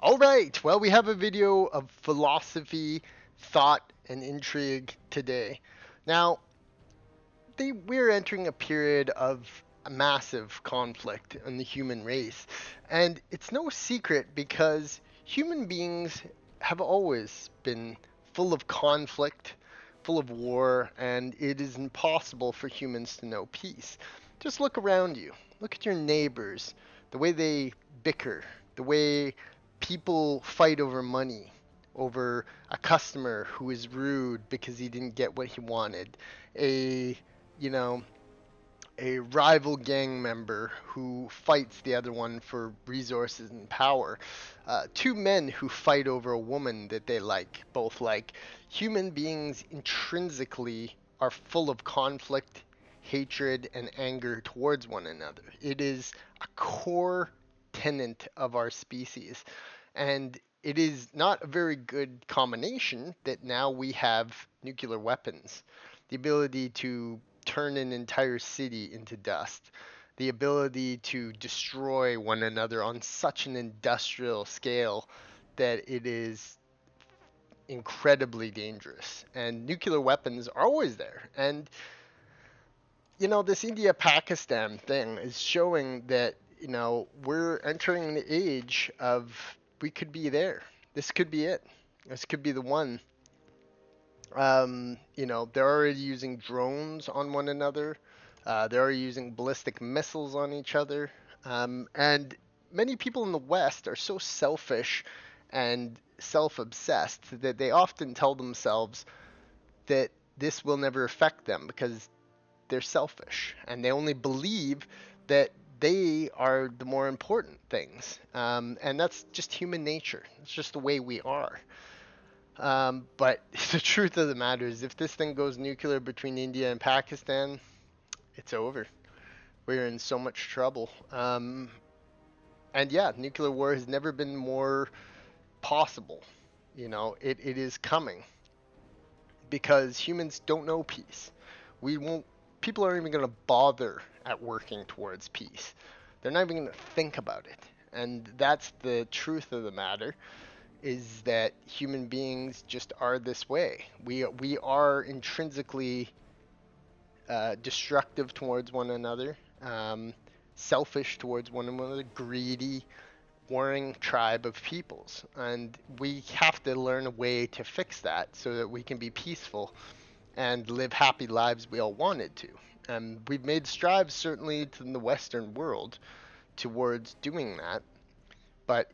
All right, well, we have a video of philosophy, thought, and intrigue today. Now, we're entering a period of a massive conflict in the human race, and it's no secret because human beings have always been full of conflict, full of war, and it is impossible for humans to know peace. Just look around you. Look at your neighbors, the way they bicker, the way people fight over money, over a customer who is rude because he didn't get what he wanted, a you know, a rival gang member who fights the other one for resources and power. Two men who fight over a woman that they both like. Human beings intrinsically are full of conflict, hatred, and anger towards one another. It is a core tenet of our species. And it is not a very good combination that now we have nuclear weapons. The ability to turn an entire city into dust, the ability to destroy one another on such an industrial scale that it is incredibly dangerous. And nuclear weapons are always there. And, this India Pakistan thing is showing that, we're entering the age of we could be there. This could be it. This could be the one. They're already using drones on one another. They're already using ballistic missiles on each other. And many people in the West are so selfish and self obsessed that they often tell themselves that this will never affect them because they're selfish and they only believe that they are the more important things. And that's just human nature, it's just the way we are. But the truth of the matter is, if this thing goes nuclear between India and Pakistan, it's over. We're in so much trouble. And yeah, nuclear war has never been more possible. It is coming because humans don't know peace. We won't. People aren't even going to bother at working towards peace. They're not even going to think about it. And that's the truth of the matter, is that human beings just are this way. We are intrinsically destructive towards one another, selfish towards one another, greedy, warring tribe of peoples, and we have to learn a way to fix that so that we can be peaceful and live happy lives we all wanted to. And we've made strides certainly in the Western world towards doing that, but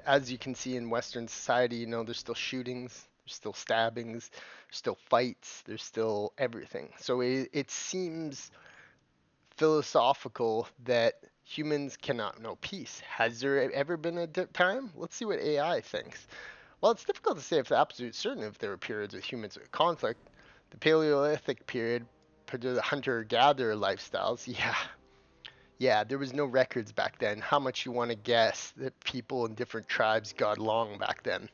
as you can see in Western society, there's still shootings, there's still stabbings, there's still fights, there's still everything. So it seems philosophical that humans cannot know peace. Has there ever been a time? Let's see what AI thinks. Well, it's difficult to say if absolute certain if there were periods with humans with conflict. The Paleolithic period, the hunter-gatherer lifestyles, yeah, there was no records back then. How much you want to guess that people in different tribes got along back then?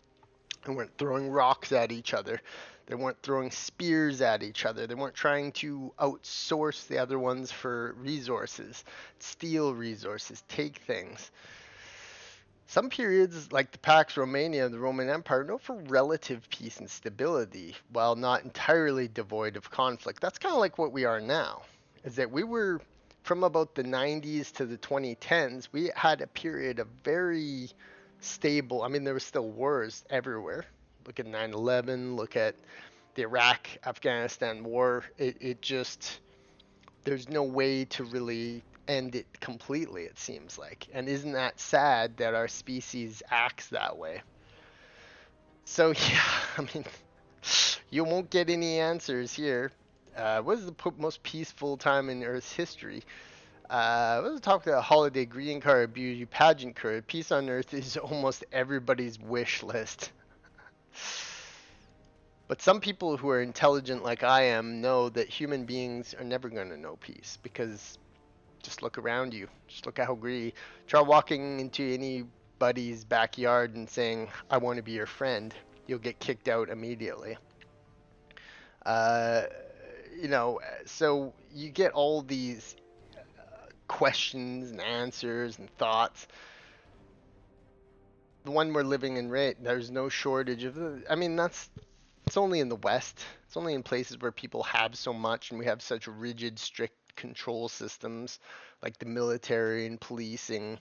They weren't throwing rocks at each other. They weren't throwing spears at each other. They weren't trying to outsource the other ones for resources, steal resources, take things. Some periods, like the Pax Romana of the Roman Empire, are known for relative peace and stability, while not entirely devoid of conflict. That's kind of like what we are now, is that we were, from about the 90s to the 2010s, we had a period of very stable. I mean, there were still wars everywhere. Look at 9/11, look at the Iraq Afghanistan war. It just, there's no way to really end it completely, it seems like. And isn't that sad that our species acts that way? So, yeah, I mean, you won't get any answers here. What is the most peaceful time in Earth's history? Let's talk about a holiday greeting card, beauty pageant card. Peace on Earth is almost everybody's wish list. But some people who are intelligent like I am know that human beings are never going to know peace because just look around you. Just look at how greedy. Try walking into anybody's backyard and saying, I want to be your friend. You'll get kicked out immediately. Uh, so you get all these questions and answers and thoughts. the one we're living in right, there's no shortage of. I mean, it's only in the West. It's only in places where people have so much and we have such rigid, strict control systems like the military and policing.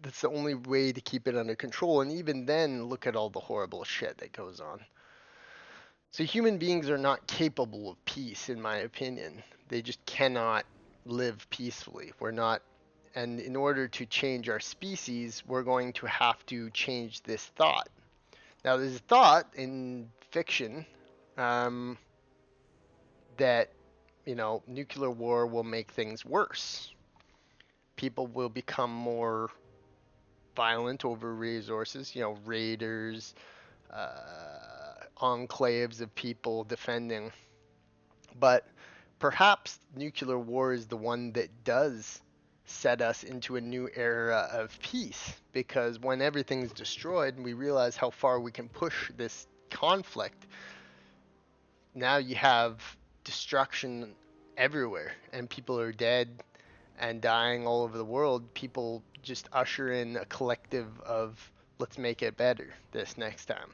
That's the only way to keep it under control. And even then, look at all the horrible shit that goes on. So human beings are not capable of peace, in my opinion. They just cannot live peacefully. We're not, and in order to change our species, we're going to have to change this thought. Now, there's a thought in fiction um, that, nuclear war will make things worse. People will become more violent over resources, raiders, enclaves of people defending. But perhaps nuclear war is the one that does set us into a new era of peace, because when everything's destroyed and we realize how far we can push this conflict, now you have destruction everywhere and people are dead and dying all over the world. People just usher in a collective of let's make it better this next time.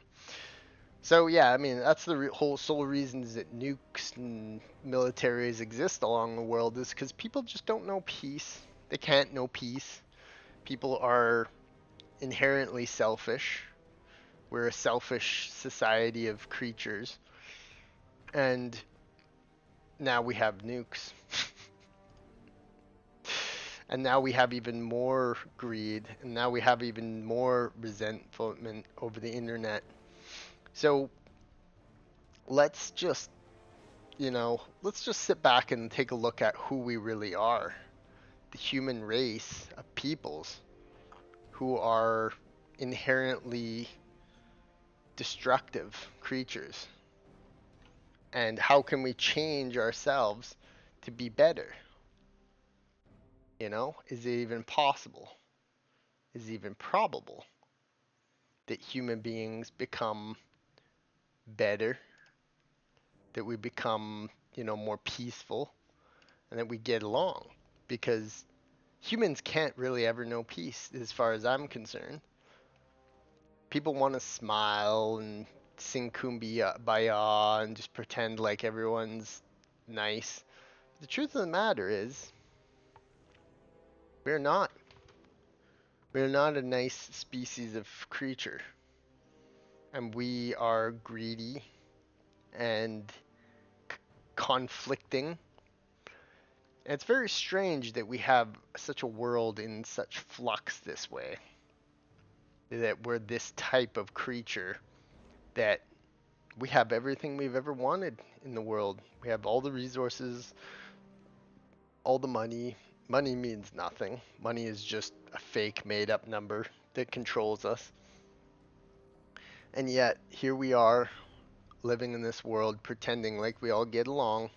So yeah, I mean that's the whole sole reasons that nukes and militaries exist along the world is because people just don't know peace. They can't know peace. People are inherently selfish. We're a selfish society of creatures, and now we have nukes. And now we have even more greed, and now we have even more resentment over the internet. So let's just, let's just sit back and take a look at who we really are. The human race of peoples who are inherently destructive creatures. And how can we change ourselves to be better? Is it even possible? Is it even probable that human beings become better, that we become, more peaceful, and that we get along? Because humans can't really ever know peace, as far as I'm concerned. People want to smile and sing kumbaya and just pretend like everyone's nice. The truth of the matter is, we're not. We're not a nice species of creature. And we are greedy and conflicting. And it's very strange that we have such a world in such flux this way. That we're this type of creature, that we have everything we've ever wanted in the world. We have all the resources, all the money. Money means nothing. Money is just a fake made up number that controls us. And yet, here we are living in this world pretending like we all get along,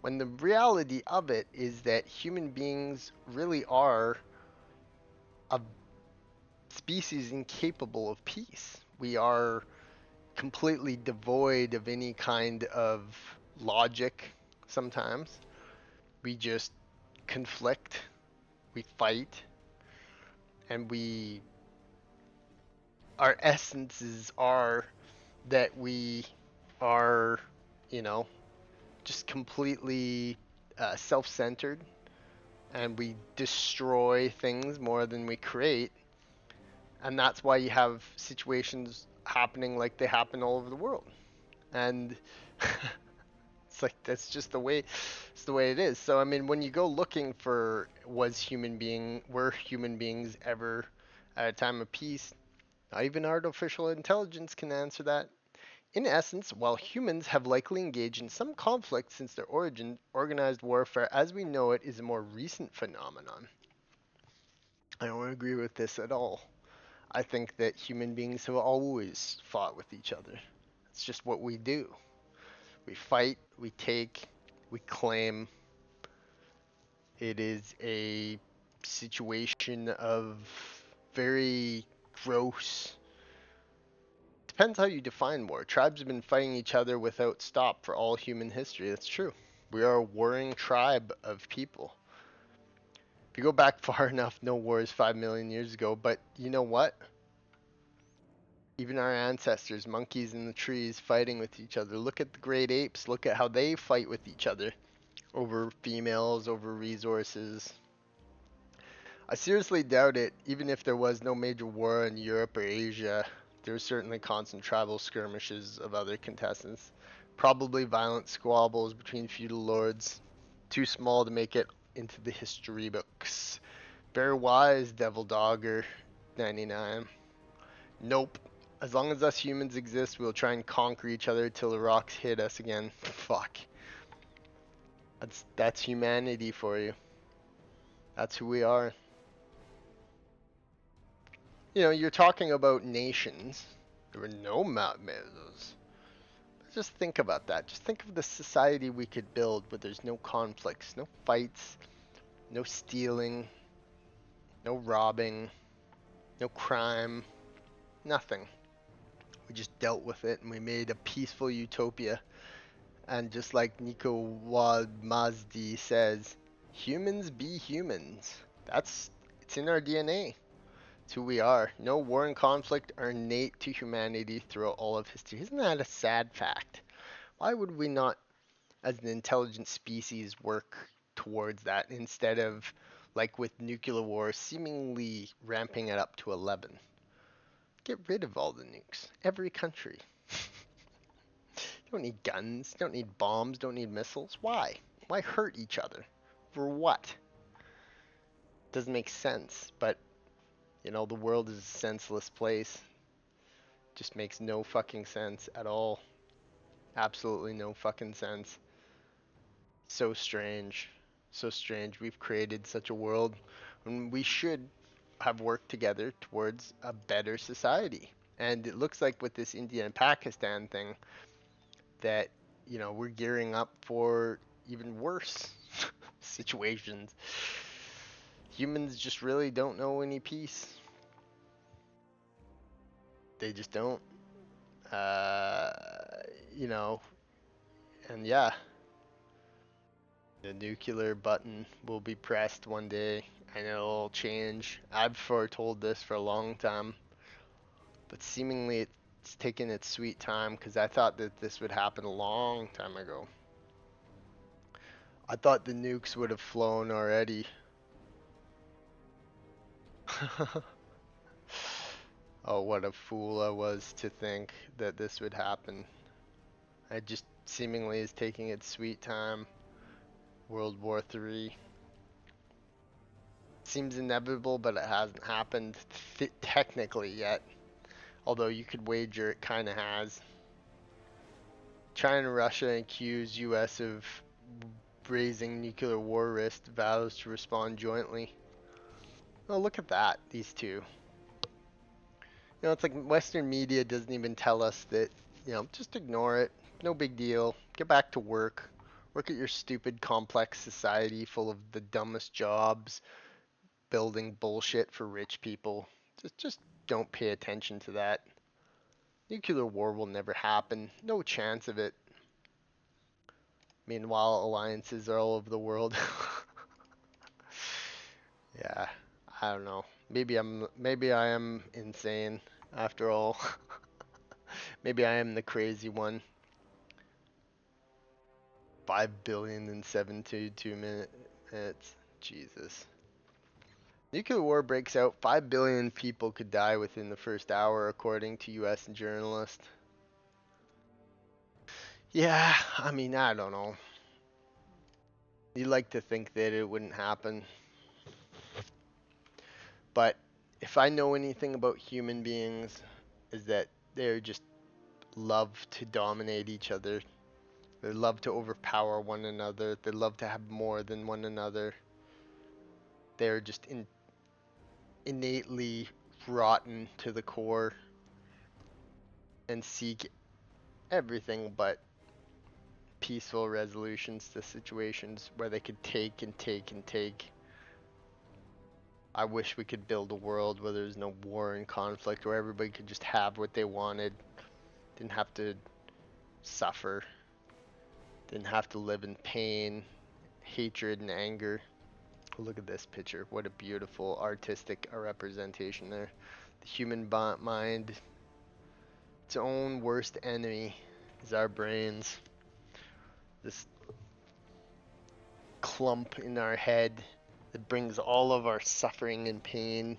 when the reality of it is that human beings really are a species incapable of peace. We are completely devoid of any kind of logic sometimes. We just conflict, we fight, and our essences are that we are, you know, just completely self-centered, and we destroy things more than we create. And that's why you have situations happening like they happen all over the world. And it's like that's just the way it is. So I mean, when you go looking for were human beings ever at a time of peace, not even artificial intelligence can answer that. In essence, while humans have likely engaged in some conflict since their origin, organized warfare as we know it is a more recent phenomenon. I don't agree with this at all. I think that human beings have always fought with each other. It's just what we do. We fight, we take, we claim. It is a situation of very gross. Depends how you define war. Tribes have been fighting each other without stop for all human history. That's true. We are a warring tribe of people. If you go back far enough, no wars 5 million years ago, but you know what? Even our ancestors, monkeys in the trees fighting with each other. Look at the great apes. Look at how they fight with each other over females, over resources. I seriously doubt it, even if there was no major war in Europe or Asia, there were certainly constant tribal skirmishes of other contestants. Probably violent squabbles between feudal lords, too small to make it into the history books. Bear wise, Devil Dogger 99. Nope. As long as us humans exist, we'll try and conquer each other till the rocks hit us again. Fuck. That's humanity for you. That's who we are. You know, you're talking about nations. There were no Mount. Just think about that. Just think of the society we could build where there's no conflicts, no fights, no stealing, no robbing, no crime, nothing. We just dealt with it and we made a peaceful utopia. And just like Nico Wadmazdi says, humans be humans. It's in our DNA. It's who we are. No war and conflict are innate to humanity throughout all of history. Isn't that a sad fact? Why would we not, as an intelligent species, work towards that instead of, like with nuclear war, seemingly ramping it up to 11? Get rid of all the nukes. Every country. You don't need guns, don't need bombs, don't need missiles. Why? Why hurt each other? For what? Doesn't make sense, but you know, the world is a senseless place. Just makes no fucking sense at all. Absolutely no fucking sense. So strange. So strange. We've created such a world when we should have worked together towards a better society. And it looks like with this India and Pakistan thing that, you know, we're gearing up for even worse situations. Humans just really don't know any peace. They just don't. Uh, you know, and yeah, the nuclear button will be pressed one day and it'll change. I've foretold this for a long time, but seemingly it's taken its sweet time because I thought that this would happen a long time ago. I thought the nukes would have flown already. Oh, what a fool I was to think that this would happen. It just seemingly is taking its sweet time. World War III seems inevitable, but it hasn't happened technically yet. Although you could wager it kind of has. China and Russia accuse U.S. of raising nuclear war risk, vows to respond jointly. Oh, look at that, these two. You know, it's like Western media doesn't even tell us that, you know, just ignore it. No big deal. Get back to work. Work at your stupid, complex society full of the dumbest jobs, building bullshit for rich people. Just don't pay attention to that. Nuclear war will never happen. No chance of it. Meanwhile, alliances are all over the world. Yeah, I don't know. Maybe I am insane after all. Maybe I am the crazy one. 5 billion in 72 minutes. Jesus. Nuclear war breaks out. 5 billion people could die within the first hour, according to U.S. journalist. Yeah, I mean, I don't know. You'd like to think that it wouldn't happen. But if I know anything about human beings, is that they're just love to dominate each other. They love to overpower one another. They love to have more than one another. They're just innately rotten to the core and seek everything but peaceful resolutions to situations where they could take and take and take. I wish we could build a world where there's no war and conflict, where everybody could just have what they wanted, didn't have to suffer, didn't have to live in pain, hatred, and anger. Look at this picture. What a beautiful artistic representation there. The human mind its own worst enemy is our brains. This clump in our head that brings all of our suffering and pain,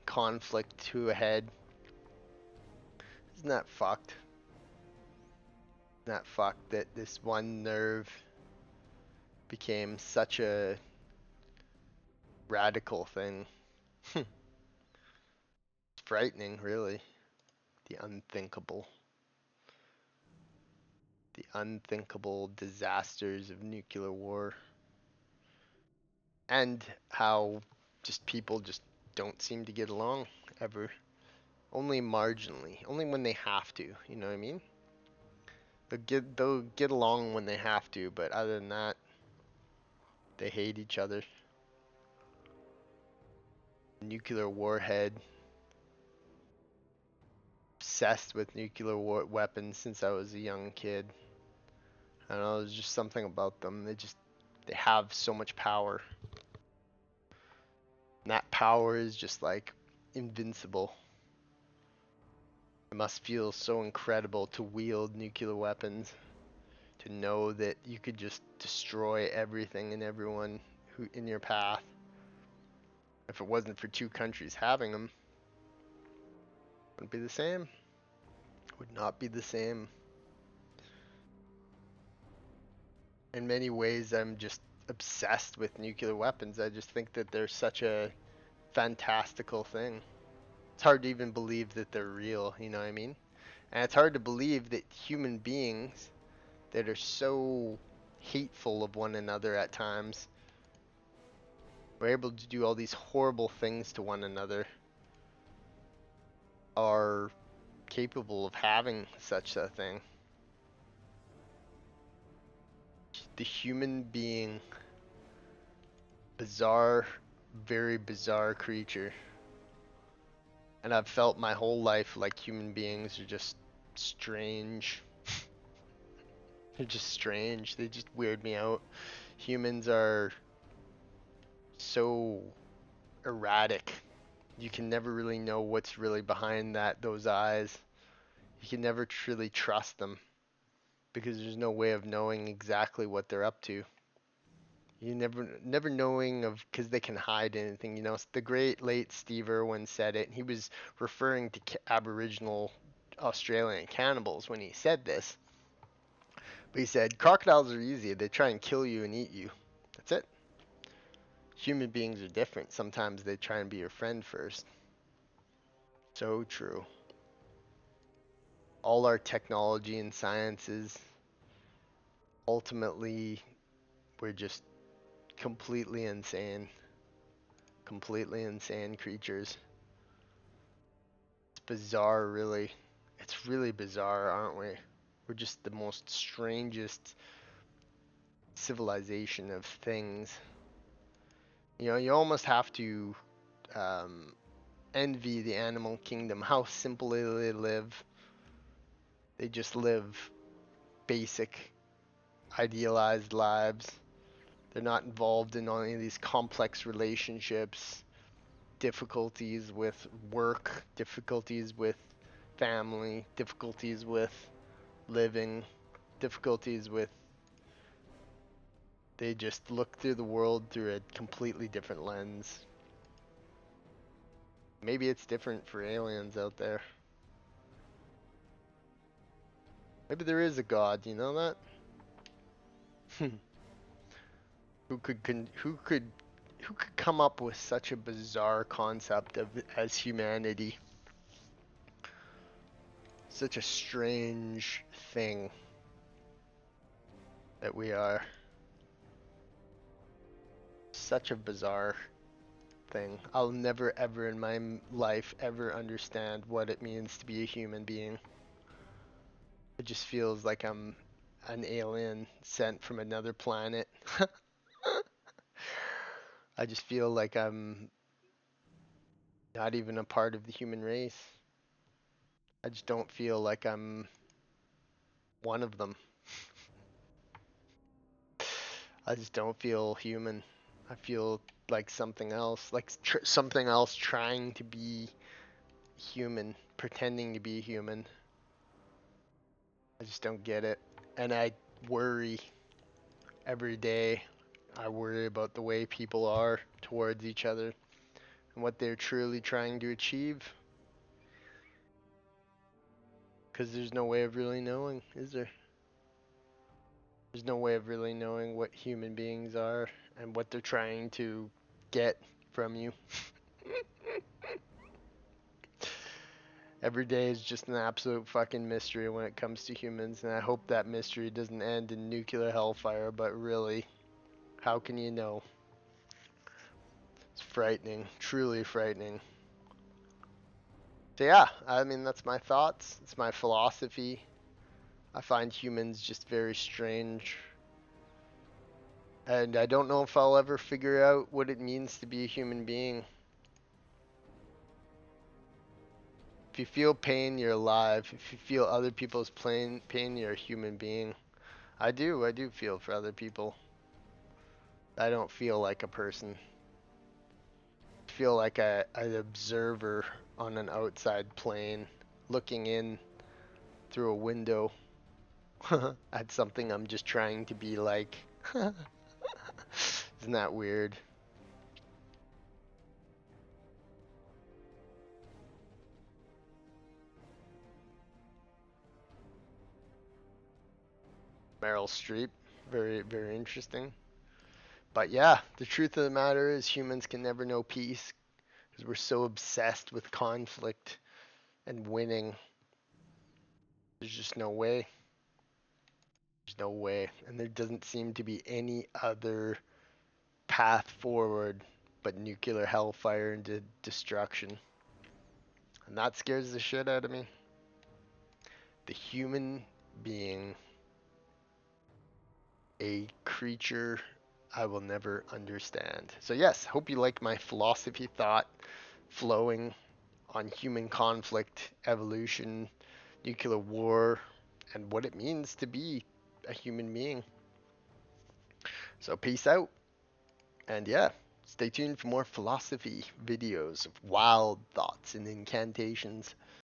conflict to a head. Isn't that fucked? Isn't that fucked that this one nerve became such a radical thing? It's frightening, really. The unthinkable. The unthinkable disasters of nuclear war. And how just people just don't seem to get along ever. Only marginally. Only when they have to, you know what I mean? They'll get along when they have to, but other than that, they hate each other. Nuclear warhead. Obsessed with nuclear weapons since I was a young kid. I don't know, there's just something about them. They have so much power. And that power is just like invincible. It must feel so incredible to wield nuclear weapons. To know that you could just destroy everything and everyone who in your path. If it wasn't for two countries having them, it wouldn't be the same. It would not be the same. In many ways, I'm just obsessed with nuclear weapons. I just think that they're such a fantastical thing. It's hard to even believe that they're real, you know what I mean? And it's hard to believe that human beings that are so hateful of one another at times are able to do all these horrible things to one another, are capable of having such a thing. The human being, bizarre, very bizarre creature. And I've felt my whole life like human beings are just strange. They're just strange. They just weird me out. Humans are so erratic. You can never really know what's really behind those eyes. You can never truly trust them because there's no way of knowing exactly what they're up to. You never knowing of, because they can hide anything. You know, the great late Steve Irwin said it. He was referring to Aboriginal Australian cannibals when he said this. But he said crocodiles are easy. They try and kill you and eat you. That's it. Human beings are different. Sometimes they try and be your friend first. So true. All our technology and sciences, ultimately, we're just completely insane. Completely insane creatures. It's bizarre, really. It's really bizarre, aren't we? We're just the most strangest civilization of things. You know, you almost have to envy the animal kingdom, how simply they live. They just live basic, idealized lives. They're not involved in any of these complex relationships, difficulties with work, difficulties with family, difficulties with living, difficulties with. They just look through the world through a completely different lens. Maybe it's different for aliens out there. Maybe there is a god, you know that? Who could come up with such a bizarre concept of as humanity? Such a strange thing that we are. Such a bizarre thing. I'll never ever in my life ever understand what it means to be a human being. It just feels like I'm an alien sent from another planet. I just feel like I'm not even a part of the human race. I just don't feel like I'm one of them. I just don't feel human. I feel like something else, like something else trying to be human, pretending to be human. I just don't get it. And I worry every day. I worry about the way people are towards each other and what they're truly trying to achieve. Because there's no way of really knowing, is there? There's no way of really knowing what human beings are and what they're trying to get from you. Every day is just an absolute fucking mystery when it comes to humans, and I hope that mystery doesn't end in nuclear hellfire, but really, how can you know? It's frightening, truly frightening. So yeah, I mean, that's my thoughts. It's my philosophy. I find humans just very strange. And I don't know if I'll ever figure out what it means to be a human being. If you feel pain, you're alive. If you feel other people's pain, you're a human being. I do feel for other people. I don't feel like a person. I feel like an observer on an outside plane, looking in through a window at something I'm just trying to be like. Isn't that weird? Meryl Streep, very, very interesting. But yeah, the truth of the matter is humans can never know peace because we're so obsessed with conflict and winning. There's just no way. There's no way. And there doesn't seem to be any other path forward but nuclear hellfire and destruction. And that scares the shit out of me. The human being, a creature I will never understand. So yes, hope you like my philosophy thought flowing on human conflict, evolution, nuclear war, and what it means to be a human being. So peace out. And yeah, stay tuned for more philosophy videos of wild thoughts and incantations.